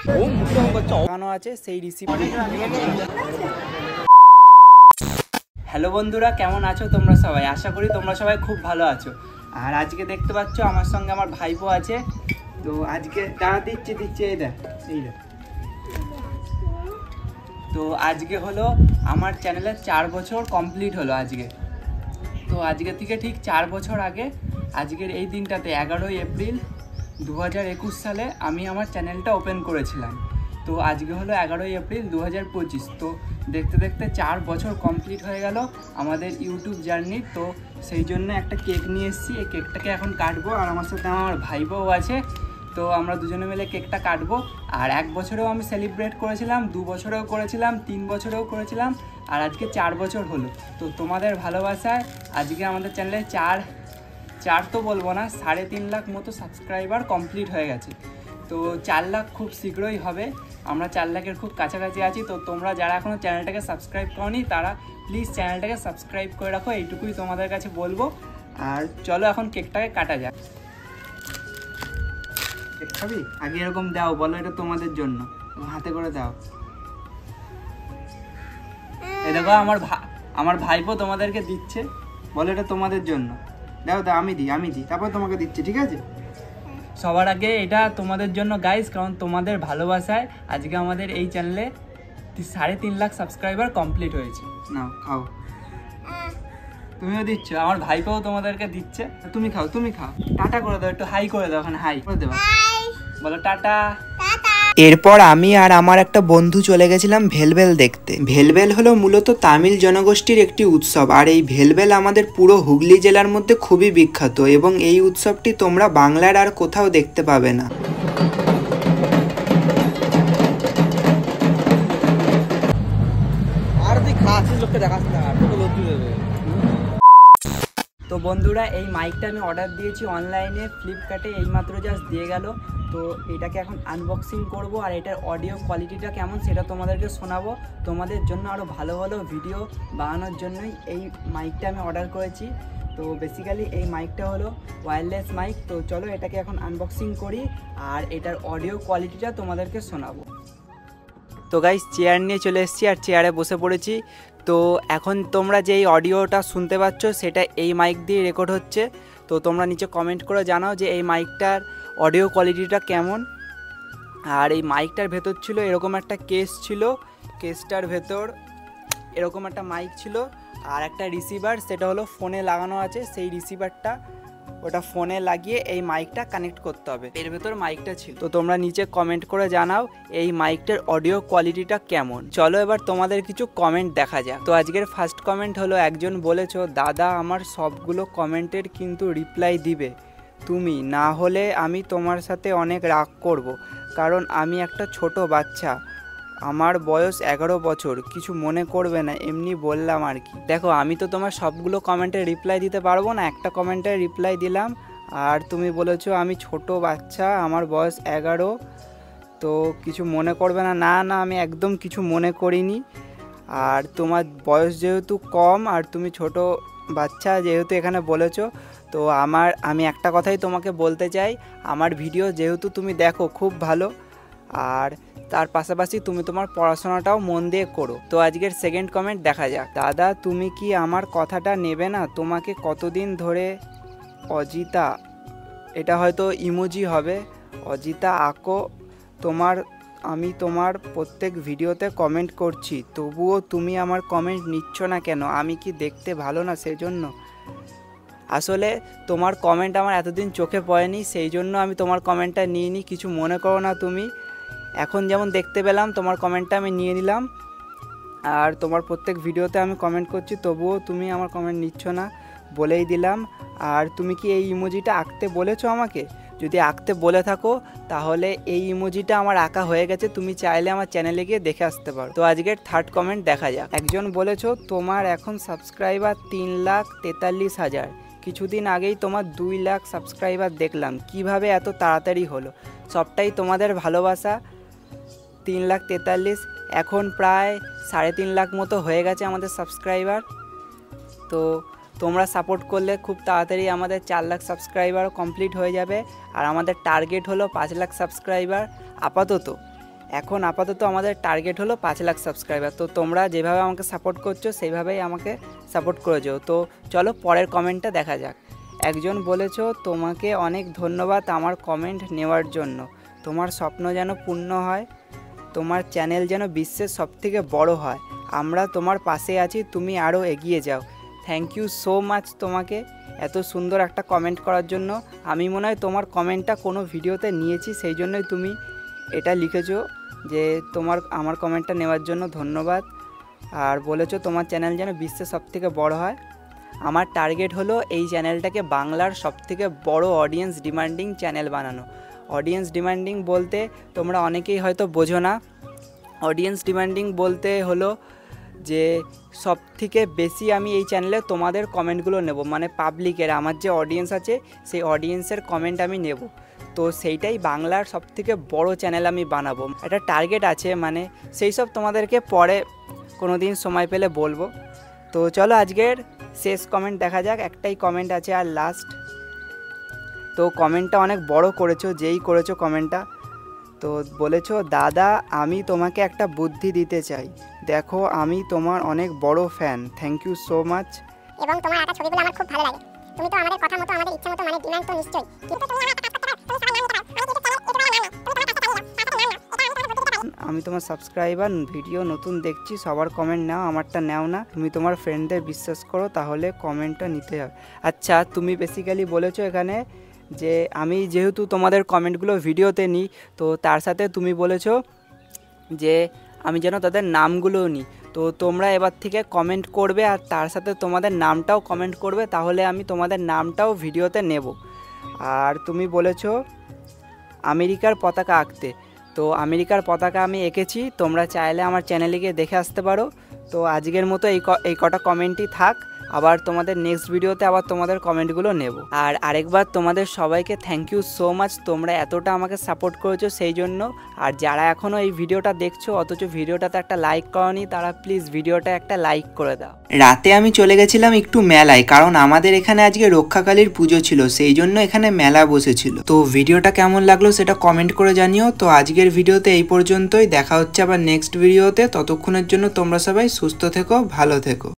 লাগানো আছে সেই রিসিভার। হ্যালো বন্ধুরা, কেমন আছো তোমরা সবাই? আশা করি তোমরা সবাই খুব ভালো আছো। আর আজকে দেখতে পাচ্ছ আমার সঙ্গে আমার ভাইপো আছে। তো আজকে দাঁড়া দিচ্ছে এই দেখ। তো আজকে হলো আমার চ্যানেলে 4 বছর কমপ্লিট হলো আজকে। তো আজকে থেকে ঠিক 4 বছর আগে আজকের এই দিনটাতে 11ই এপ্রিল 2021 সালে আমি আমার চ্যানেলটা ওপেন করেছিলাম। তো আজকে হলো 11ই এপ্রিল 2025। তো দেখতে দেখতে 4 বছর কমপ্লিট হয়ে গেল আমাদের ইউটিউব জার্নি। তো সেই জন্য একটা কেক নিয়ে এসেছি, এই কেকটাকে এখন কাটবো। আর আমার সাথে আমার ভাইবোও আছে, তো আমরা দুজনে মিলে কেকটা কাটবো। আর 1 বছরেও আমি সেলিব্রেট করেছিলাম, 2 বছরেও করেছিলাম, 3 বছরেও করেছিলাম, আর আজকে 4 বছর হলো। তো তোমাদের ভালোবাসায় আজকে আমাদের চ্যানেলে চার তো বলবো না, 3.5 লাখ মতো সাবস্ক্রাইবার কমপ্লিট হয়ে গেছে। তো 4 লাখ খুব শীঘ্রই হবে, আমরা 4 লাখের খুব কাছাকাছি আছি। তো তোমরা যারা এখনও চ্যানেলটাকে সাবস্ক্রাইব করোনি তারা প্লিজ চ্যানেলটাকে সাবস্ক্রাইব করে রাখো, এইটুকুই তোমাদের কাছে বলবো। আর চলো এখন কেকটাকে কাটা যাক। কেক খাবি? আগে এরকম দাও, বলো এটা তোমাদের জন্য, হাতে করে দাও। এই দেখো আমার ভাইপো তোমাদেরকে দিচ্ছে, বলো এটা তোমাদের জন্য। দাও, আমি দিই, তারপর তোমাকে দিচ্ছি, ঠিক আছে? সবার আগে এটা তোমাদের জন্য গাইস, কারণ তোমাদের ভালোবাসায় আজকে আমাদের এই চ্যানেলে 3.5 লাখ সাবস্ক্রাইবার কমপ্লিট হয়েছে। নাও খাও। তুমিও দিচ্ছ, আমার ভাইপোও তোমাদেরকে দিচ্ছে। তুমি খাও। টাটা করে দাও, একটু হাই করে দাও, ওখানে হাই করে দেবো, বলো টাটা। এরপর আমি আর আমার একটা বন্ধু চলে গেছিলাম ভেলভেল দেখতে। ভেলভেল হলো মূলত তামিল জনগোষ্ঠীর একটি উৎসব, আর এই ভেলভেল আমাদের পুরো হুগলি জেলার মধ্যে খুবই বিখ্যাত, এবং এই উৎসবটি তোমরা বাংলার আর কোথাও দেখতে পাবে না। তো বন্ধুরা, এই মাইকটা আমি অর্ডার দিয়েছি অনলাইনে ফ্লিপকার্টে, এইমাত্র জাস্ট দিয়ে গেল। তো এটাকে এখন আনবক্সিং করব, আর এটার অডিও কোয়ালিটিটা কেমন সেটা তোমাদেরকে শোনাবো। তোমাদের জন্য আরও ভালো ভালো ভিডিও বানানোর জন্যই এই মাইকটা আমি অর্ডার করেছি। তো বেসিক্যালি এই মাইকটা হলো ওয়্যারলেস মাইক। তো চলো এটাকে এখন আনবক্সিং করি আর এটার অডিও কোয়ালিটিটা তোমাদেরকে শোনাবো। তো গাইস, চেয়ার নিয়ে চলে এসেছি আর চেয়ারে বসে পড়েছি। তো এখন তোমরা যেই অডিওটা শুনতে পাচ্ছ সেটা এই মাইক দিয়ে রেকর্ড হচ্ছে। তো তোমরা নিচে কমেন্ট করে জানাও যে এই মাইকটার অডিও কোয়ালিটিটা কেমন। আর এই মাইকটার ভেতর ছিল এরকম একটা কেস ছিল, কেসটার ভেতর এরকম একটা মাইক ছিল আর একটা রিসিভার, সেটা হলো ফোনে লাগানো আছে। সেই রিসিভারটা ওটা ফোনে লাগিয়ে এই মাইকটা কানেক্ট করতে হবে, এর ভেতর মাইকটা ছিল। তো তোমরা নিচে কমেন্ট করে জানাও এই মাইকটার অডিও কোয়ালিটিটা কেমন। চলো এবার তোমাদের কিছু কমেন্ট দেখা যাক। তো আজকের ফার্স্ট কমেন্ট হলো, একজন বলেছো, দাদা আমার সবগুলো কমেন্টের কিন্তু রিপ্লাই দিবে তুমি, না হলে আমি তোমার সাথে অনেক রাগ করব, কারণ আমি একটা ছোট বাচ্চা, আমার বয়স 11 বছর, কিছু মনে করবে না, এমনি বললাম আর কি। দেখো, আমি তো তোমার সবগুলো কমেন্টের রিপ্লাই দিতে পারবো না, একটা কমেন্টের রিপ্লাই দিলাম। আর তুমি বলেছো আমি ছোট বাচ্চা, আমার বয়স 11, তো কিছু মনে করবে না। না, আমি একদম কিছু মনে করিনি। আর তোমার বয়স যেহেতু কম আর তুমি ছোট বাচ্চা যেহেতু এখানে বলেছো, তো আমি একটা কথাই তোমাকে বলতে চাই, আমার ভিডিও যেহেতু তুমি দেখো খুব ভালো, আর তার পাশাপাশি তুমি তোমার পড়াশোনাটাও মন দিয়ে করো। তো আজকের সেকেন্ড কমেন্ট দেখা যাক। দাদা তুমি কি আমার কথাটা নেবে না? তোমাকে কতদিন ধরে অজিতা, এটা হয়তো ইমোজি হবে, অজিতা আঁকো, আমি তোমার প্রত্যেক ভিডিওতে কমেন্ট করছি, তবুও তুমি আমার কমেন্ট নিচ্ছ না কেন? আমি কি দেখতে ভালো না সেজন্য? আসলে তোমার কমেন্ট আমার এতদিন চোখে পড়েনি, সেই জন্য আমি তোমার কমেন্টটা নিইনি, কিছু মনে করো না তুমি। এখন যেমন দেখতে পেলাম তোমার কমেন্টটা আমি নিয়ে নিলাম, আর তোমার প্রত্যেক ভিডিওতে আমি কমেন্ট করছি, তবুও তুমি আমার কমেন্ট নিচ্ছ না, বলেই দিলাম। আর তুমি কি এই ইমোজিটা আঁকতে বলেছো আমাকে? যদি আঁকতে বলে থাকো তাহলে এই ইমোজিটা আমার আঁকা হয়ে গেছে, তুমি চাইলে আমার চ্যানেলে গিয়ে দেখে আসতে পারো। তো আজকের থার্ড কমেন্ট দেখা যাক। একজন বলেছো তোমার এখন সাবস্ক্রাইবার 3,43,000, কিছুদিন আগেই তোমার 2 লাখ সাবস্ক্রাইবার দেখলাম, কিভাবে এত তাড়াতাড়ি হলো? সবটাই তোমাদের ভালোবাসা। 3,43,000, এখন প্রায় 3.5 লাখ মতো হয়ে গেছে আমাদের সাবস্ক্রাইবার। তো তোমরা সাপোর্ট করলে খুব তাড়াতাড়ি আমাদের 4 লাখ সাবস্ক্রাইবারও কমপ্লিট হয়ে যাবে, আর আমাদের টার্গেট হলো 5 লাখ সাবস্ক্রাইবার আপাতত। এখন আপাতত আমাদের টার্গেট হলো 5 লাখ সাবস্ক্রাইবার। তো তোমরা যেভাবে আমাকে সাপোর্ট করছো সেইভাবেই আমাকে সাপোর্ট করে যাও। তো চলো পরের কমেন্টটা দেখা যাক। একজন বলেছো, তোমাকে অনেক ধন্যবাদ আমার কমেন্ট নেওয়ার জন্য। তোমার স্বপ্ন যেন পূর্ণ হয়, তোমার চ্যানেল যেন বিশ্বের সবথেকে বড় হয়। আমরা তোমার পাশে আছি, তুমি আরও এগিয়ে যাও। থ্যাংক ইউ সো মাচ তোমাকে এত সুন্দর একটা কমেন্ট করার জন্য। আমি মনে হয় তোমার কমেন্টটা কোনো ভিডিওতে নিয়েছি, সেই জন্যই তুমি এটা লিখেছো যে আমার কমেন্টটা নেওয়ার জন্য ধন্যবাদ। আর বলেছো তোমার চ্যানেল যেন বিশ্বের সবথেকে বড় হয়। আমার টার্গেট হলো এই চ্যানেলটাকে বাংলার সবথেকে বড় অডিয়েন্স ডিমান্ডিং চ্যানেল বানানো। অডিয়েন্স ডিমান্ডিং বলতে তোমরা অনেকেই হয়তো বোঝো না। অডিয়েন্স ডিমান্ডিং বলতে হলো যে সবথেকে বেশি আমি এই চ্যানেলে তোমাদের কমেন্টগুলো নেব, মানে পাবলিকের, আমার যে অডিয়েন্স আছে সেই অডিয়েন্সের কমেন্ট আমি নেব। তো সেইটাই বাংলার সবথেকে বড় চ্যানেল আমি বানাবো। একটা টার্গেট আছে, মানে সেই সব তোমাদেরকে পরে কোনো দিন সময় পেলে বলবো। তো চলো আজকের শেষ কমেন্ট দেখা যাক। একটাই কমেন্ট আছে আর লাস্ট। তো কমেন্টটা অনেক বড় করেছো, যেই করেছো কমেন্টটা। তো বলেছো, দাদা আমি তোমাকে একটা বুদ্ধি দিতে চাই, দেখো আমি তোমার অনেক বড় fan, thank you so much. এবং তোমার আঁকা ছবিগুলো আমার খুব ভালো লাগে। তুমি তো আমাদের কথা মতো আমাদের ইচ্ছা মতো মানে ডিমান্ড তো নিশ্চয়ই, কিন্তু তুমি আমার কাজ করতে পারো, আমি তোমার সাবস্ক্রাইবার, ভিডিও নতুন দেখছি, সবার কমেন্ট নাও, আমারটা নাও না। তুমি তোমার ফ্রেন্ডদের বিশ্বাস করো, তাহলে কমেন্টটা নিতে হবে। আচ্ছা, তুমি বেসিক্যালি বলেছো এখানে যে আমি যেহেতু তোমাদের কমেন্টগুলো ভিডিওতে নিই, তো তার সাথে তুমি বলেছো যে আমি যেন তাদের নামগুলোও নিই। তো তোমরা এবার থেকে কমেন্ট করবে আর তার সাথে তোমাদের নামটাও কমেন্ট করবে, তাহলে আমি তোমাদের নামটাও ভিডিওতে নেব। আর তুমি বলেছো আমেরিকার পতাকা আঁকতে, তো আমেরিকার পতাকা আমি এঁকেছি, তোমরা চাইলে আমার চ্যানেলে গিয়ে দেখে আসতে পারো। তো আজকের মতো এই কটা কমেন্টই থাক, আবার তোমাদের নেক্সট ভিডিওতে আবার তোমাদের কমেন্টগুলো নেব। আর আরেকবার তোমাদের সবাইকে থ্যাংক ইউ সো মাচ, তোমরা এতটা আমাকে সাপোর্ট করেছো সেই জন্য। আর যারা এখনও এই ভিডিওটা দেখছো অথচ ভিডিওটাতে একটা লাইক করোনি, তারা প্লিজ ভিডিওটা একটা লাইক করে দাও। রাতে আমি চলে গেছিলাম একটু মেলায়, কারণ আমাদের এখানে আজকে রক্ষাকালীর পুজো ছিল, সেই জন্য এখানে মেলা বসেছিল। তো ভিডিওটা কেমন লাগলো সেটা কমেন্ট করে জানিও। তো আজকের ভিডিওতে এই পর্যন্তই, দেখা হচ্ছে আবার নেক্সট ভিডিওতে। ততক্ষণের জন্য তোমরা সবাই সুস্থ থেকো, ভালো থেকো।